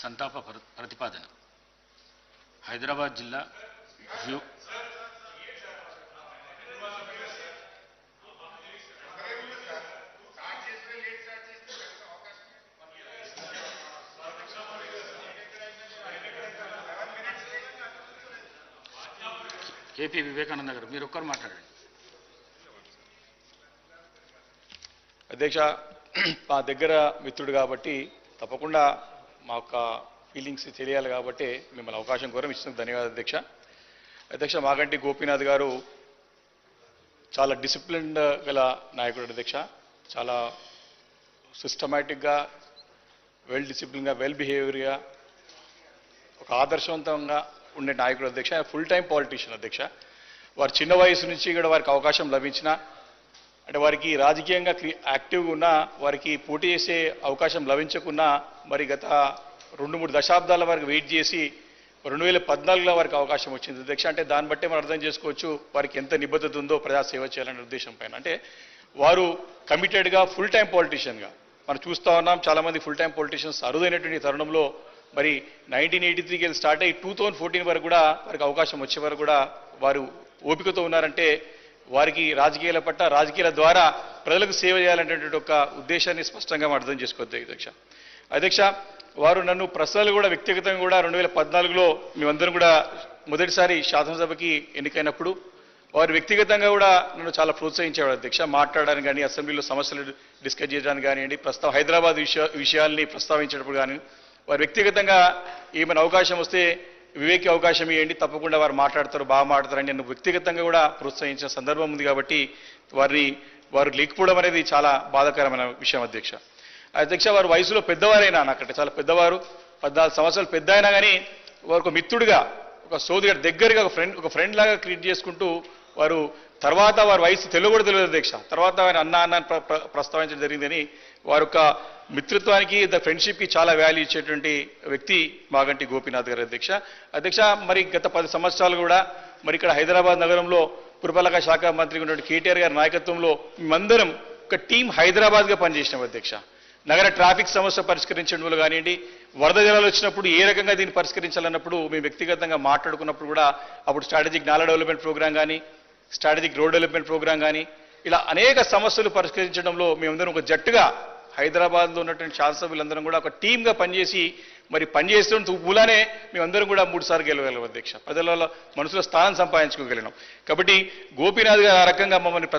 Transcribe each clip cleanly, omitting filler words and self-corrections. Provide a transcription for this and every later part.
సంతాప ప్రతిపాదన. హైదరాబాద్ జిల్లా కేపీ వివేకానంద గారు మీరు ఒక్కరు మాట్లాడండి. అధ్యక్ష, మా దగ్గర మిత్రుడు కాబట్టి తప్పకుండా మా యొక్క ఫీలింగ్స్ తెలియాలి కాబట్టి మిమ్మల్ని అవకాశం కోరం ఇచ్చినందుకు ధన్యవాదాలు అధ్యక్ష. అధ్యక్ష, మాగంటి గోపీనాథ్ గారు చాలా డిసిప్లిన్డ్ గల నాయకుడు అధ్యక్ష. చాలా సిస్టమేటిక్గా, వెల్ డిసిప్లిన్గా, వెల్ బిహేవియర్గా, ఒక ఆదర్శవంతంగా ఉండే నాయకుడు అధ్యక్ష. ఫుల్ టైం పాలిటీషియన్ అధ్యక్ష. వారు చిన్న వయసు నుంచి కూడా వారికి అవకాశం లభించిన, అంటే వారికి రాజకీయంగా యాక్టివ్గా ఉన్నా, వారికి పోటీ చేసే అవకాశం లభించకున్నా మరి గత 2-3 దశాబ్దాల వరకు వెయిట్ చేసి 2014లో వారికి అవకాశం వచ్చింది అధ్యక్ష. అంటే దాన్ని బట్టే మనం అర్థం చేసుకోవచ్చు వారికి ఎంత నిబద్ధత ఉందో ప్రజాసేవ చేయాలనే ఉద్దేశం పైన. అంటే వారు కమిటెడ్గా ఫుల్ టైం పాలిటీషియన్గా మనం చూస్తూ ఉన్నాం. చాలామంది ఫుల్ టైం పాలిటీషియన్స్ అరుదైనటువంటి తరుణంలో మరి 1983కి వెళ్ళి స్టార్ట్ అయ్యి 2014 వరకు కూడా వారికి అవకాశం వచ్చే వరకు కూడా వారు ఓపికతో ఉన్నారంటే వారికి రాజకీయాల పట్ల, రాజకీయాల ద్వారా ప్రజలకు సేవ చేయాలనేటువంటి ఒక ఉద్దేశాన్ని స్పష్టంగా మనం అర్థం చేసుకోవద్దు అధ్యక్ష. అధ్యక్ష, వారు నన్ను ప్రశ్నలు కూడా వ్యక్తిగతంగా కూడా 2014లో మేమందరం కూడా మొదటిసారి శాసనసభకి ఎన్నికైనప్పుడు వారు వ్యక్తిగతంగా కూడా నన్ను చాలా ప్రోత్సహించేవాడు అధ్యక్ష. మాట్లాడడానికి కానీ, అసెంబ్లీలో సమస్యలు డిస్కస్ చేయడానికి కానివ్వండి, హైదరాబాద్ విషయాల్ని ప్రస్తావించేటప్పుడు కానీ వారు వ్యక్తిగతంగా ఏమైనా అవకాశం వస్తే వివేకి అవకాశం ఇవ్వండి, తప్పకుండా వారు మాట్లాడతారు, బాగా మాట్లాడతారని నన్ను వ్యక్తిగతంగా కూడా ప్రోత్సహించిన సందర్భం ఉంది. కాబట్టి వారు లేకపోవడం అనేది చాలా బాధాకరమైన విషయం అధ్యక్ష. అధ్యక్ష, వారు వయసులో పెద్దవారైనా, నాకంటే చాలా పెద్దవారు, 14 సంవత్సరాలు పెద్ద అయినా కానీ వారు ఒక మిత్రుడిగా, ఒక సోదరుడు దగ్గరగా, ఒక ఫ్రెండ్ లాగా క్రియేట్ చేసుకుంటూ వారు తర్వాత వారి వయసు కూడా తెలియదు అధ్యక్ష. తర్వాత ఆయన అన్న ప్రస్తావించడం జరిగిందని వారి యొక్క మిత్రత్వానికి, ఫ్రెండ్షిప్కి చాలా వాల్యూ ఇచ్చేటువంటి వ్యక్తి మాగంటి గోపీనాథ్ గారు అధ్యక్ష. అధ్యక్ష, మరి గత 10 సంవత్సరాలు కూడా మరి ఇక్కడ హైదరాబాద్ నగరంలో పురపాలక శాఖ మంత్రి ఉన్నటువంటి కేటీఆర్ గారి నాయకత్వంలో మేమందరం ఒక టీం హైదరాబాద్గా పనిచేసినాం అధ్యక్ష. నగర ట్రాఫిక్ సమస్య పరిష్కరించడంలో కానివ్వండి, వరద జలాలు వచ్చినప్పుడు ఏ రకంగా దీన్ని పరిష్కరించాలన్నప్పుడు మేము వ్యక్తిగతంగా మాట్లాడుకున్నప్పుడు కూడా అప్పుడు స్ట్రాటజిక్ నాలా డెవలప్మెంట్ ప్రోగ్రాం కానీ, స్ట్రాటజిక్ రోడ్ డెవలప్మెంట్ ప్రోగ్రాం కానీ, ఇలా అనేక సమస్యలు పరిష్కరించడంలో మేమందరం ఒక జట్టుగా హైదరాబాద్లో ఉన్నటువంటి శాసనసభ్యులందరం కూడా ఒక టీమ్గా పనిచేసి మరి పనిచేస్తున్న మూలానే మేమందరం కూడా 3 సార్లు గెలవగలం అధ్యక్ష. ప్రజల మనసులో స్థానం సంపాదించుకోగలిగినాం. కాబట్టి గోపీనాథ్ గారు ఆ రకంగా మమ్మల్ని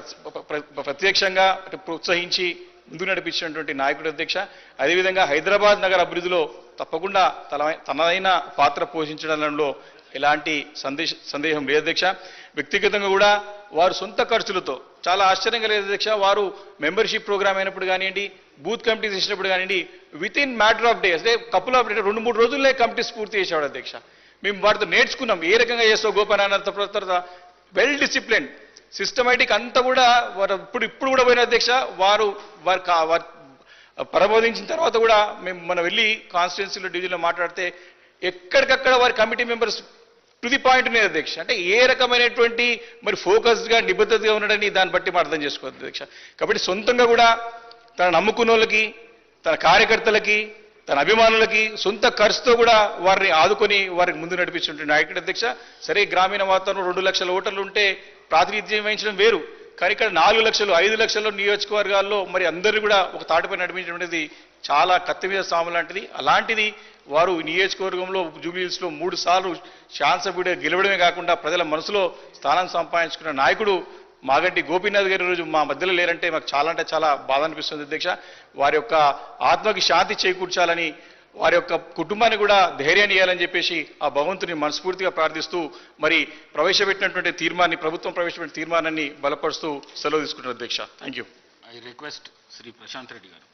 ప్రత్యక్షంగా ప్రోత్సహించి ముందు నడిపించినటువంటి నాయకుడు అధ్యక్ష. అదేవిధంగా హైదరాబాద్ నగర అభివృద్ధిలో తప్పకుండా తనదైన పాత్ర పోషించడంలో ఎలాంటి సందేహం లేదు అధ్యక్ష. వ్యక్తిగతంగా కూడా వారు సొంత ఖర్చులతో, చాలా ఆశ్చర్యంగా లేదు అధ్యక్ష, వారు మెంబర్షిప్ ప్రోగ్రామ్ అయినప్పుడు కానివ్వండి, బూత్ కమిటీస్ ఇచ్చినప్పుడు కానివ్వండి, with in matter of days, అంటే కపుల్ ఆఫ్ 2-3 రోజుల్లో కమిటీస్ పూర్తి చేసేవాడు అధ్యక్ష. మేము వారితో నేర్చుకున్నాం ఏ రకంగా చేస్తావు గోపనాథ్. వెల్ డిసిప్లిన్, సిస్టమేటిక్ అంతా కూడా వారు ఇప్పుడు కూడా పోయిన అధ్యక్ష. వారు ప్రబోధించిన తర్వాత కూడా మనం వెళ్ళి కాన్స్టిట్యున్సీలో డివిజన్లో మాట్లాడితే ఎక్కడికక్కడ వారి committee members to the point మీద అధ్యక్ష. అంటే ఏ రకమైనటువంటి మరి ఫోకస్డ్గా, నిబద్ధతగా ఉన్నాడని దాన్ని బట్టి మనం అర్థం చేసుకోవద్దు అధ్యక్ష. కాబట్టి సొంతంగా కూడా తన నమ్ముకున్న వాళ్ళకి, తన కార్యకర్తలకి, తన అభిమానులకి సొంత ఖర్చుతో కూడా వారిని ఆదుకొని వారికి ముందు నడిపించుంటే నాయకుడు అధ్యక్ష. సరే, గ్రామీణ వాతావరణం 2 లక్షల ఓటర్లు ఉంటే ప్రాతినిధ్యం వహించడం వేరు, కానీ ఇక్కడ 4 లక్షలు 5 లక్షల నియోజకవర్గాల్లో మరి అందరినీ కూడా ఒక తాటిపై నడిపించడం అనేది చాలా కత్తి మీద సాము లాంటిది. అలాంటిది వారు నియోజకవర్గంలో జూబ్లీహిల్స్లో 3 సార్లు శాసనసభ్యుడిగా గెలవడమే కాకుండా ప్రజల మనసులో స్థానం సంపాదించుకున్న నాయకుడు మాగంటి గోపీనాథ్ గారి రోజు మా మధ్యలో లేరంటే మాకు చాలా అంటే చాలా బాధ అనిపిస్తుంది అధ్యక్ష. వారి యొక్క ఆత్మకి శాంతి చేకూర్చాలని, వారి యొక్క కుటుంబాన్ని కూడా ధైర్యాన్ని ఇవ్వాలని చెప్పేసి ఆ భగవంతుని మనస్ఫూర్తిగా ప్రార్థిస్తూ మరి ప్రభుత్వం ప్రవేశపెట్టిన తీర్మానాన్ని బలపరుస్తూ సెలవు తీసుకుంటున్నారు అధ్యక్ష. Thank you. I request Shri Prashanth Reddy garu.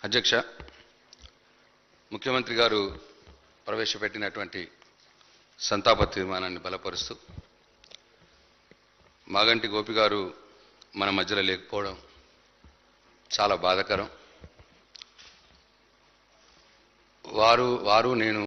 అధ్యక్ష, ముఖ్యమంత్రి గారు ప్రవేశపెట్టినటువంటి సంతాప తీర్మానాన్ని బలపరుస్తూ మాగంటి గోపి గారు మన మధ్యలో లేకపోవడం చాలా బాధాకరం. వారు నేను